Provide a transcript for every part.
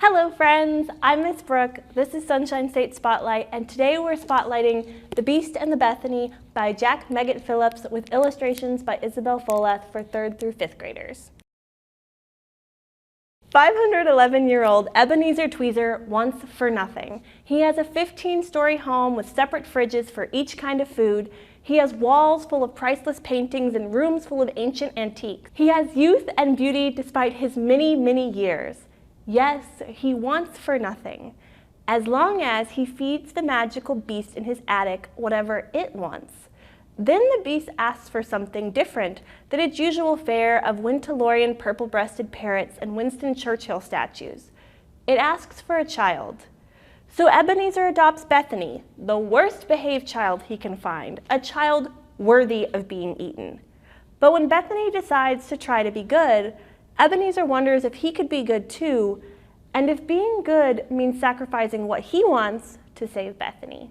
Hello friends, I'm Miss Brooke, this is Sunshine State Spotlight, and today we're spotlighting The Beast and the Bethany by Jack Meggitt Phillips with illustrations by Isabel Foleth for 3rd through 5th graders. 511-year-old Ebenezer Tweezer wants for nothing. He has a 15-story home with separate fridges for each kind of food. He has walls full of priceless paintings and rooms full of ancient antiques. He has youth and beauty despite his many, many years. Yes, he wants for nothing, as long as he feeds the magical beast in his attic whatever it wants. Then the beast asks for something different than its usual fare of Wintelorian purple-breasted parrots and Winston Churchill statues. It asks for a child. So Ebenezer adopts Bethany, the worst behaved child he can find, a child worthy of being eaten. But when Bethany decides to try to be good, Ebenezer wonders if he could be good too, and if being good means sacrificing what he wants to save Bethany.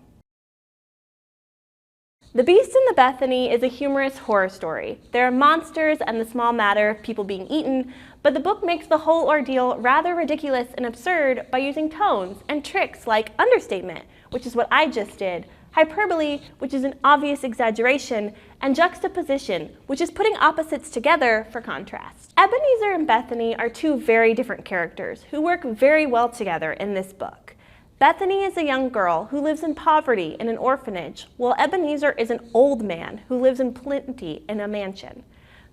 The Beast and the Bethany is a humorous horror story. There are monsters and the small matter of people being eaten, but the book makes the whole ordeal rather ridiculous and absurd by using tones and tricks like understatement, which is what I just did, hyperbole, which is an obvious exaggeration, and juxtaposition, which is putting opposites together for contrast. Ebenezer and Bethany are two very different characters who work very well together in this book. Bethany is a young girl who lives in poverty in an orphanage, while Ebenezer is an old man who lives in plenty in a mansion.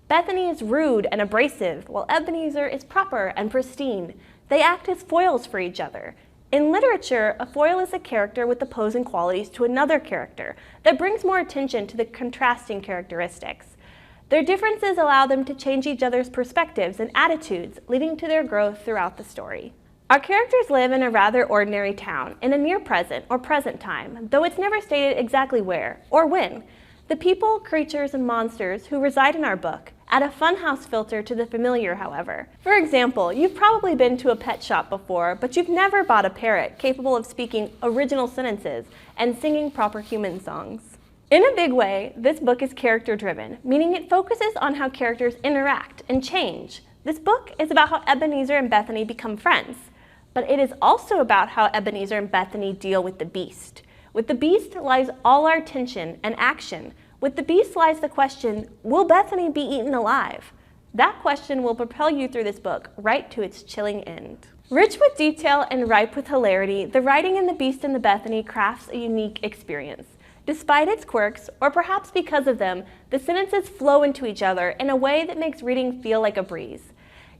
Bethany is rude and abrasive, while Ebenezer is proper and pristine. They act as foils for each other. In literature, a foil is a character with opposing qualities to another character that brings more attention to the contrasting characteristics. Their differences allow them to change each other's perspectives and attitudes, leading to their growth throughout the story. Our characters live in a rather ordinary town, in a near present or present time, though it's never stated exactly where or when. The people, creatures, and monsters who reside in our book add a funhouse filter to the familiar, however. For example, you've probably been to a pet shop before, but you've never bought a parrot capable of speaking original sentences and singing proper human songs. In a big way, this book is character-driven, meaning it focuses on how characters interact and change. This book is about how Ebenezer and Bethany become friends, but it is also about how Ebenezer and Bethany deal with the beast. With the beast lies all our tension and action. With the beast lies the question, will Bethany be eaten alive? That question will propel you through this book right to its chilling end. Rich with detail and ripe with hilarity, the writing in The Beast and the Bethany crafts a unique experience. Despite its quirks, or perhaps because of them, the sentences flow into each other in a way that makes reading feel like a breeze.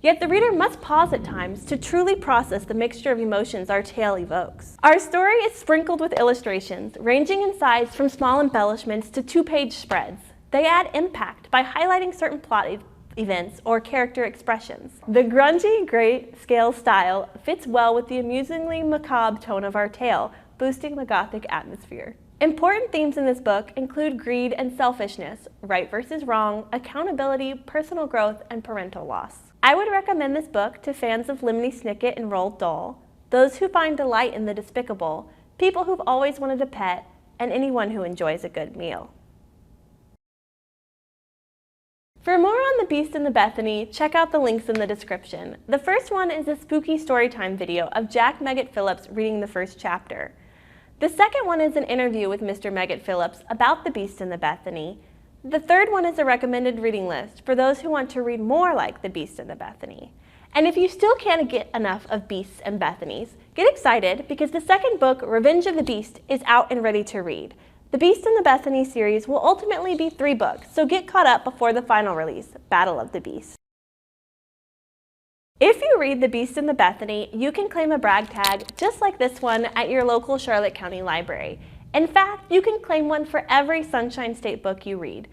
Yet the reader must pause at times to truly process the mixture of emotions our tale evokes. Our story is sprinkled with illustrations, ranging in size from small embellishments to 2-page spreads. They add impact by highlighting certain plot events or character expressions. The grungy, grayscale style fits well with the amusingly macabre tone of our tale, boosting the gothic atmosphere. Important themes in this book include greed and selfishness, right versus wrong, accountability, personal growth, and parental loss. I would recommend this book to fans of Lemony Snicket and Roald Dahl, those who find delight in the despicable, people who've always wanted a pet, and anyone who enjoys a good meal. For more on The Beast and the Bethany, check out the links in the description. The first one is a spooky storytime video of Jack Meggitt Phillips reading the first chapter. The second one is an interview with Mr. Meggitt Phillips about The Beast and the Bethany. The third one is a recommended reading list for those who want to read more like The Beast and the Bethany. And if you still can't get enough of Beasts and Bethanies, get excited because the second book, Revenge of the Beast, is out and ready to read. The Beast and the Bethany series will ultimately be 3 books, so get caught up before the final release, Battle of the Beast. If you read The Beast and the Bethany, you can claim a brag tag just like this one at your local Charlotte County Library. In fact, you can claim one for every Sunshine State book you read.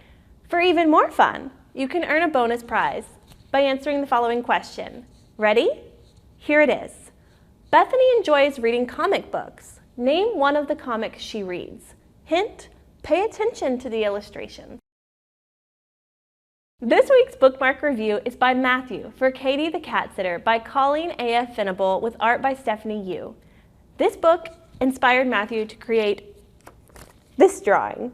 For even more fun, you can earn a bonus prize by answering the following question. Ready? Here it is. Bethany enjoys reading comic books. Name one of the comics she reads. Hint, pay attention to the illustrations. This week's bookmark review is by Matthew for Katie the Cat Sitter by Colleen A.F. Venable with art by Stephanie Yu. This book inspired Matthew to create this drawing.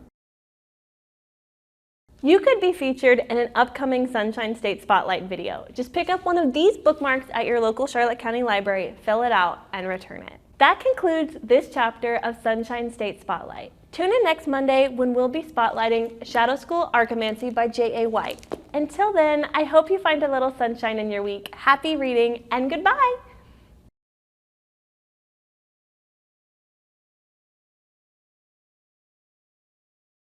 You could be featured in an upcoming Sunshine State Spotlight video. Just pick up one of these bookmarks at your local Charlotte County Library, fill it out, and return it. That concludes this chapter of Sunshine State Spotlight. Tune in next Monday when we'll be spotlighting Shadow School Archimancy by J.A. White. Until then, I hope you find a little sunshine in your week. Happy reading, and goodbye!